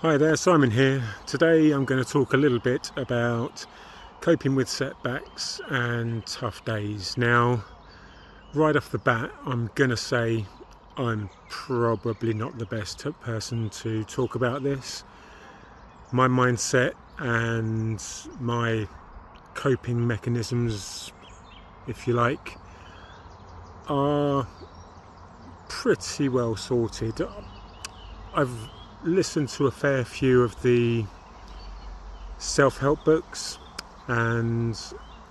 Hi there, Simon here. Today I'm going to talk a little bit about coping with setbacks and tough days. Now, right off the bat, I'm going to say I'm probably not the best person to talk about this. My mindset and my coping mechanisms, if you like, are pretty well sorted. I've listened to a fair few of the self-help books, and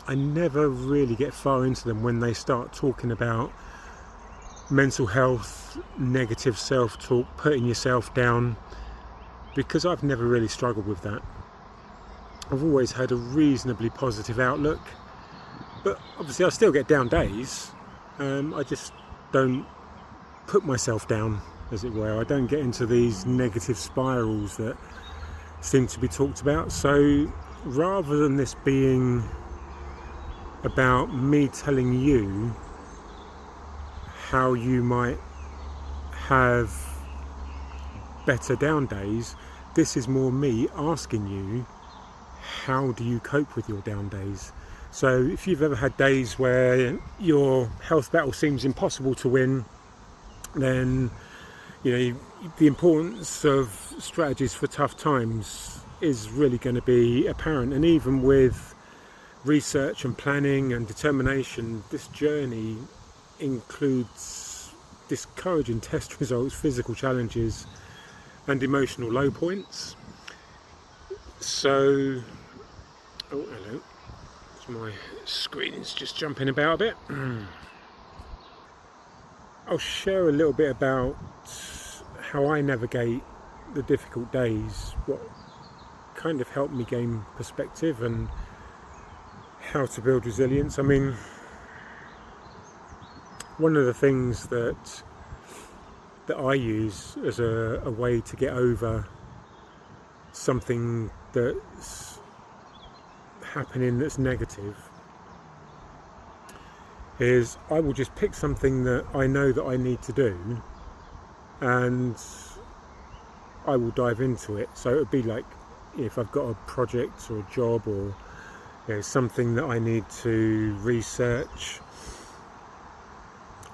I never really get far into them when they start talking about mental health, negative self-talk, putting yourself down, because I've never really struggled with that. I've always had a reasonably positive outlook, but obviously I still get down days. I just don't put myself down, as it were. I don't get into these negative spirals that seem to be talked about. So rather than this being about me telling you how you might have better down days, this is more me asking you, how do you cope with your down days? So if you've ever had days where your health battle seems impossible to win, then the importance of strategies for tough times is really going to be apparent. And even with research and planning and determination, this journey includes discouraging test results, physical challenges, and emotional low points. So, oh hello, my screen's just jumping about a bit. I'll share a little bit about how I navigate the difficult days, what kind of helped me gain perspective and how to build resilience. I mean, one of the things that I use as a way to get over something that's happening that's negative is I will just pick something that I know that I need to do, and I will dive into it. So it would be like if I've got a project or a job or something that I need to research,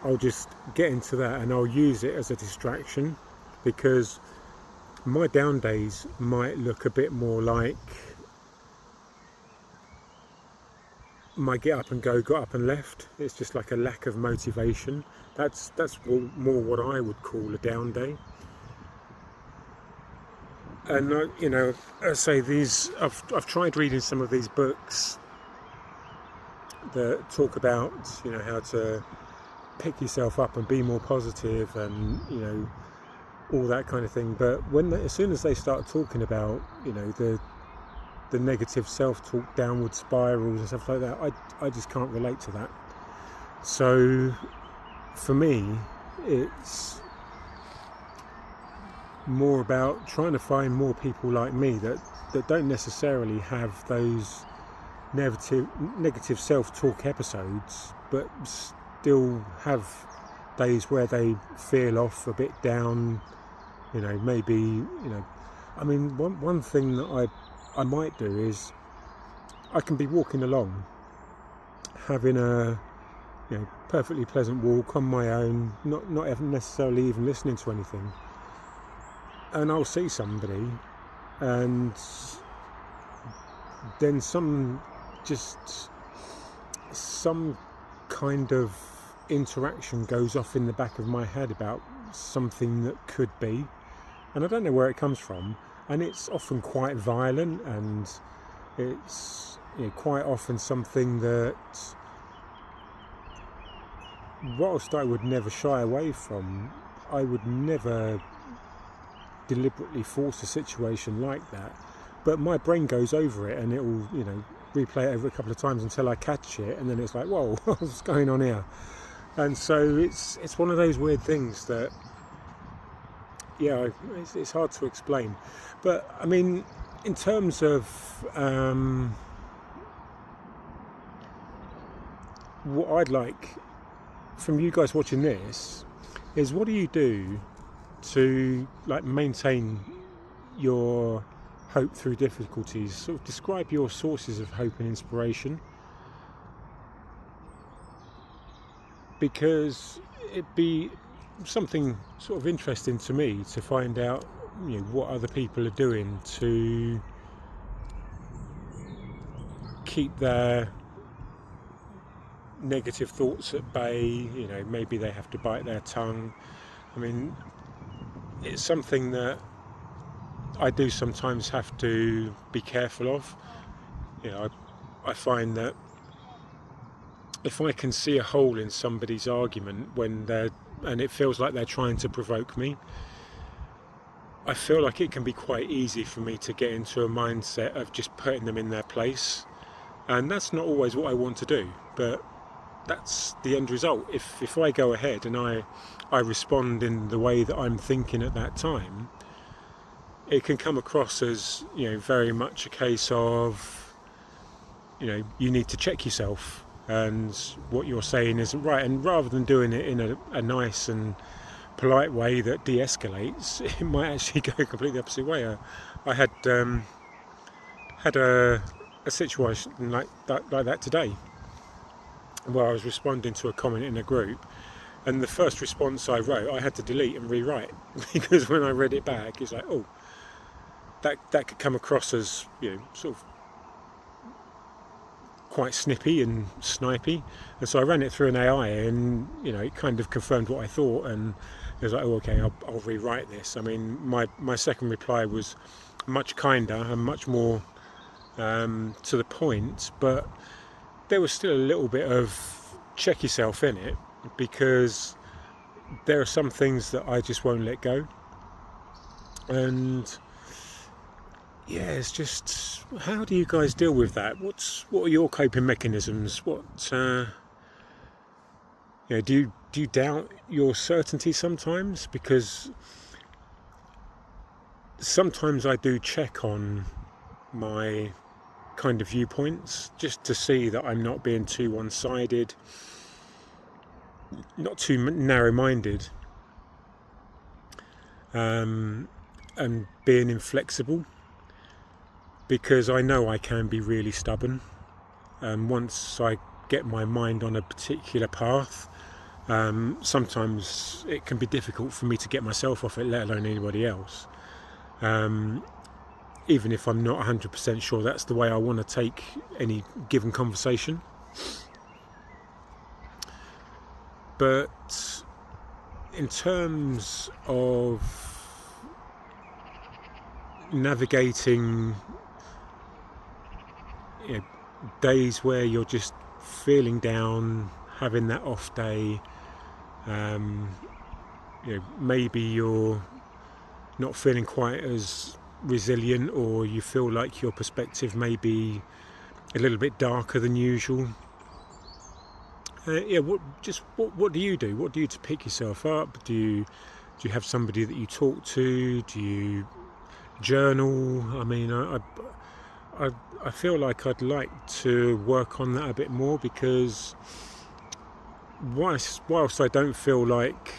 I'll just get into that and I'll use it as a distraction, because my down days might look a bit more like my get up and go, got up and left. It's just like a lack of motivation. That's more what I would call a down day. And I say these. I've tried reading some of these books that talk about how to pick yourself up and be more positive and all that kind of thing. But as soon as they start talking about the negative self-talk, downward spirals and stuff like that, I just can't relate to that. So for me, it's more about trying to find more people like me that don't necessarily have those negative self-talk episodes, but still have days where they feel off, a bit down, maybe, I mean, one thing that I might do is I can be walking along, having a perfectly pleasant walk on my own, not even necessarily even listening to anything, and I'll see somebody, and then some kind of interaction goes off in the back of my head about something that could be, and I don't know where it comes from. And it's often quite violent, and it's quite often something that, whilst I would never shy away from, I would never deliberately force a situation like that. But my brain goes over it, and it will, replay it over a couple of times until I catch it, and then it's like, whoa, what's going on here? And so it's one of those weird things that, it's hard to explain. But I mean, in terms of what I'd like from you guys watching this is, what do you do to maintain your hope through difficulties. Sort of describe your sources of hope and inspiration, because it'd be something sort of interesting to me to find out, what other people are doing to keep their negative thoughts at bay. Maybe they have to bite their tongue. I mean, it's something that I do sometimes have to be careful of. I find that if I can see a hole in somebody's argument and it feels like they're trying to provoke me, I feel like it can be quite easy for me to get into a mindset of just putting them in their place. And that's not always what I want to do, but that's the end result. If I go ahead and I respond in the way that I'm thinking at that time, it can come across as, very much a case of, you need to check yourself and what you're saying isn't right. And rather than doing it in a nice and polite way that de-escalates, it might actually go completely opposite way. I had a situation like that today, where I was responding to a comment in a group, and the first response I wrote I had to delete and rewrite because when I read it back, it's like, oh, that could come across as sort of quite snippy and snipey. And so I ran it through an AI, and it kind of confirmed what I thought, and it was like, oh, okay, I'll rewrite this. I mean, my second reply was much kinder and much more to the point, but there was still a little bit of check yourself in it, because there are some things that I just won't let go. And yeah, it's just, how do you guys deal with that? What are your coping mechanisms? Do you doubt your certainty sometimes? Because sometimes I do check on my kind of viewpoints just to see that I'm not being too one-sided, not too narrow-minded, and being inflexible, because I know I can be really stubborn. Once I get my mind on a particular path, sometimes it can be difficult for me to get myself off it, let alone anybody else. Even if I'm not 100% sure that's the way I want to take any given conversation. But in terms of navigating days where you're just feeling down, having that off day, maybe you're not feeling quite as resilient, or you feel like your perspective may be a little bit darker than usual. What do you do? What do you do to pick yourself up? Do you have somebody that you talk to? Do you journal? I mean, I feel like I'd like to work on that a bit more, because whilst I don't feel like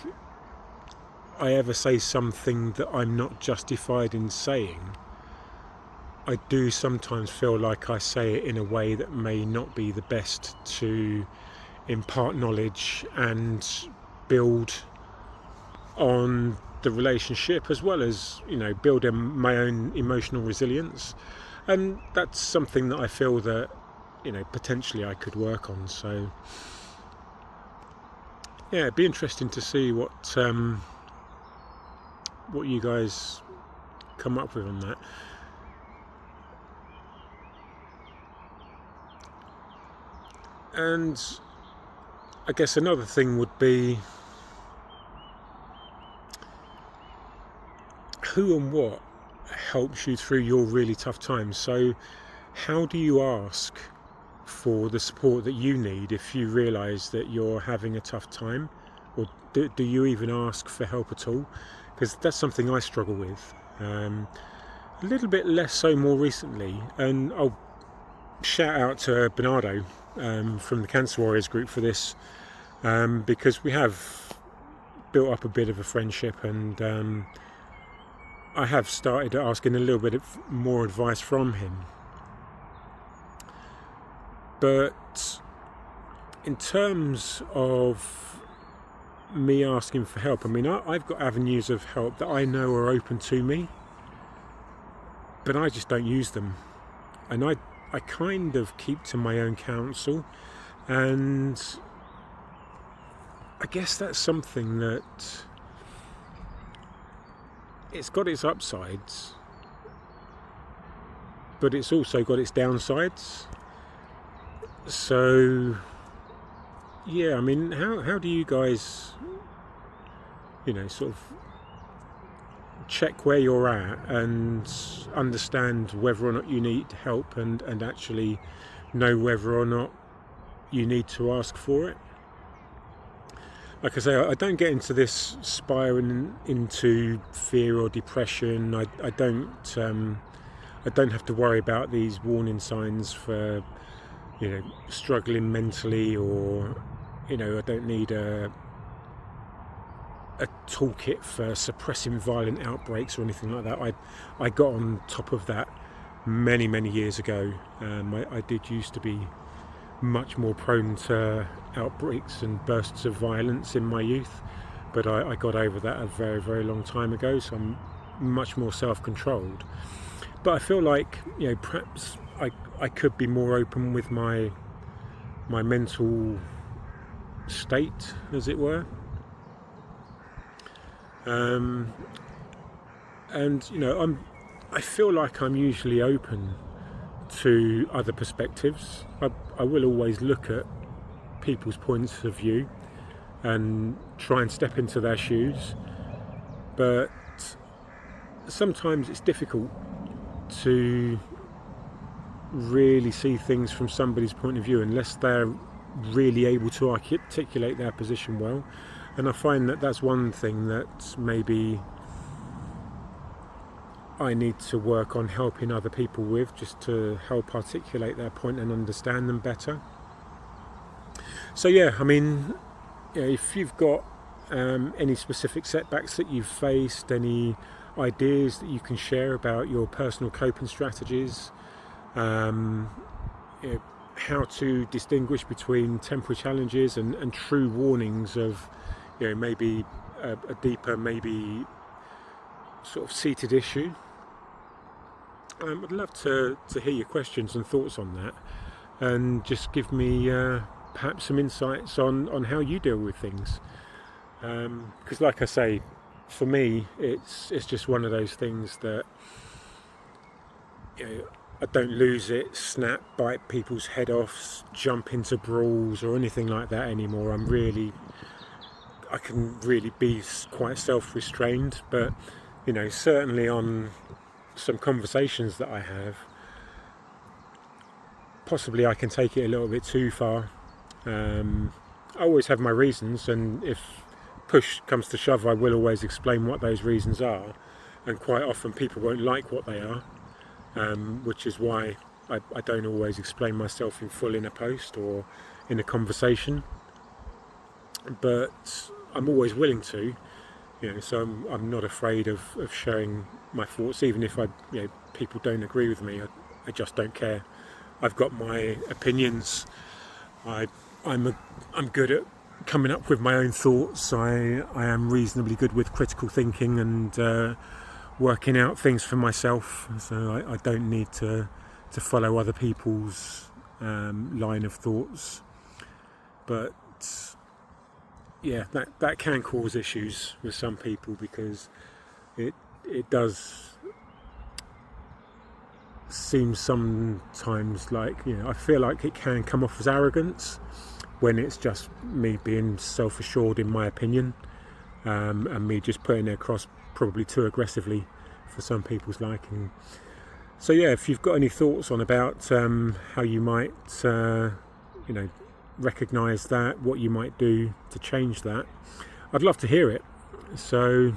I ever say something that I'm not justified in saying, I do sometimes feel like I say it in a way that may not be the best to impart knowledge and build on the relationship, as well as build my own emotional resilience. And that's something that I feel that potentially I could work on. So yeah, it'd be interesting to see what you guys come up with on that. And I guess another thing would be, who and what helps you through your really tough times? So how do you ask for the support that you need if you realise that you're having a tough time? Or do you even ask for help at all? Because that's something I struggle with. A little bit less so more recently. And I'll shout out to Bernardo from the Cancer Warriors group for this, because we have built up a bit of a friendship, and I have started asking a little bit more advice from him. But in terms of me asking for help, I mean, I've got avenues of help that I know are open to me, but I just don't use them. And I kind of keep to my own counsel, and I guess that's something that it's got its upsides, but it's also got its downsides. So yeah, I mean, how do you guys, sort of check where you're at and understand whether or not you need help, and actually know whether or not you need to ask for it? Like I say, I don't get into this spiraling into fear or depression. I don't have to worry about these warning signs for struggling mentally, or I don't need a toolkit for suppressing violent outbreaks or anything like that. I got on top of that many years ago. I did used to be much more prone to outbreaks and bursts of violence in my youth, but I got over that a very long time ago, so I'm much more self-controlled. But I feel like perhaps I could be more open with my mental state, as it were. And I feel like I'm usually open to other perspectives. I will always look at people's points of view and try and step into their shoes, but sometimes it's difficult to really see things from somebody's point of view unless they're really able to articulate their position well. And I find that that's one thing that maybe I need to work on helping other people with, just to help articulate their point and understand them better. So yeah, I mean, if you've got any specific setbacks that you've faced, any ideas that you can share about your personal coping strategies, how to distinguish between temporary challenges and true warnings of maybe a deeper, maybe sort of seated issue. I'd love to hear your questions and thoughts on that, and just give me perhaps some insights on how you deal with things, because like I say, for me it's just one of those things that I don't lose it, snap, bite people's head off, jump into brawls or anything like that anymore. I can really be quite self-restrained, but certainly on some conversations that I have, possibly I can take it a little bit too far. I always have my reasons, and if push comes to shove, I will always explain what those reasons are, and quite often people won't like what they are, which is why I don't always explain myself in full in a post or in a conversation, but I'm always willing to, so I'm not afraid of sharing my thoughts, even if people don't agree with me. I just don't care. I've got my opinions. I'm good at coming up with my own thoughts. I am reasonably good with critical thinking and working out things for myself. So I don't need to follow other people's line of thoughts. But yeah, that can cause issues with some people, because it does seem sometimes like, I feel like it can come off as arrogance when it's just me being self-assured in my opinion, and me just putting it across probably too aggressively for some people's liking. So yeah, if you've got any thoughts on about how you might recognise that, what you might do to change that, I'd love to hear it. So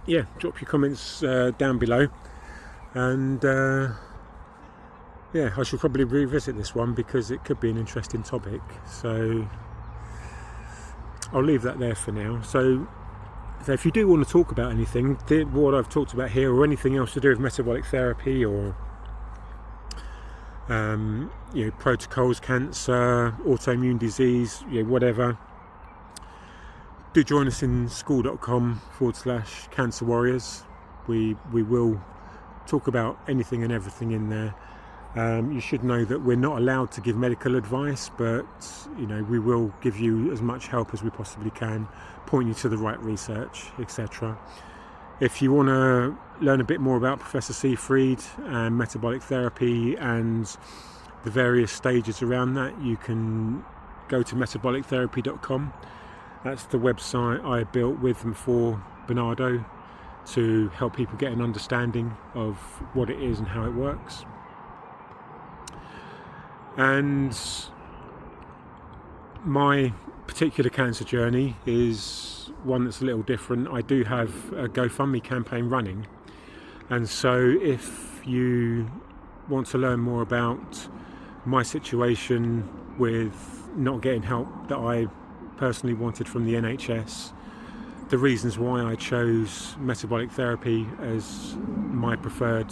yeah, drop your comments down below, and I shall probably revisit this one because it could be an interesting topic. So I'll leave that there for now. So So if you do want to talk about anything, what I've talked about here, or anything else to do with metabolic therapy, or protocols, cancer, autoimmune disease, whatever, do join us in school.com/cancer warriors. We will talk about anything and everything in there. You should know that we're not allowed to give medical advice, but we will give you as much help as we possibly can, point you to the right research, etc. If you want to learn a bit more about Professor Seafried and metabolic therapy and the various stages around that, you can go to metabolictherapy.com. That's the website I built with and for Bernardo to help people get an understanding of what it is and how it works. And my particular cancer journey is one that's a little different. I do have a GoFundMe campaign running, and so if you want to learn more about my situation with not getting help that I personally wanted from the NHS, the reasons why I chose metabolic therapy as my preferred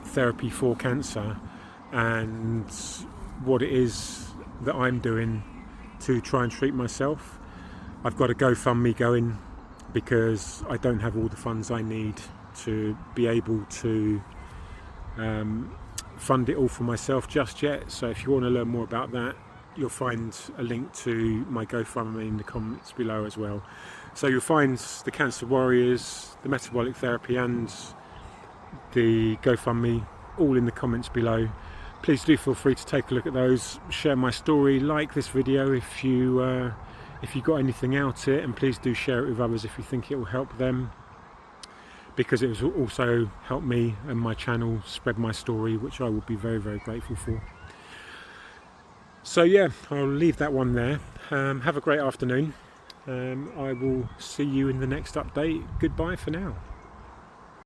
therapy for cancer, and what it is that I'm doing to try and treat myself. I've got a GoFundMe going because I don't have all the funds I need to be able to fund it all for myself just yet. So if you want to learn more about that, you'll find a link to my GoFundMe in the comments below as well. So you'll find the Cancer Warriors, the metabolic therapy and the GoFundMe all in the comments below. Please do feel free to take a look at those, share my story, like this video if you got anything out of it, and please do share it with others if you think it will help them, because it will also help me and my channel spread my story, which I will be very, very grateful for. So yeah, I'll leave that one there. Have a great afternoon. I will see you in the next update. Goodbye for now.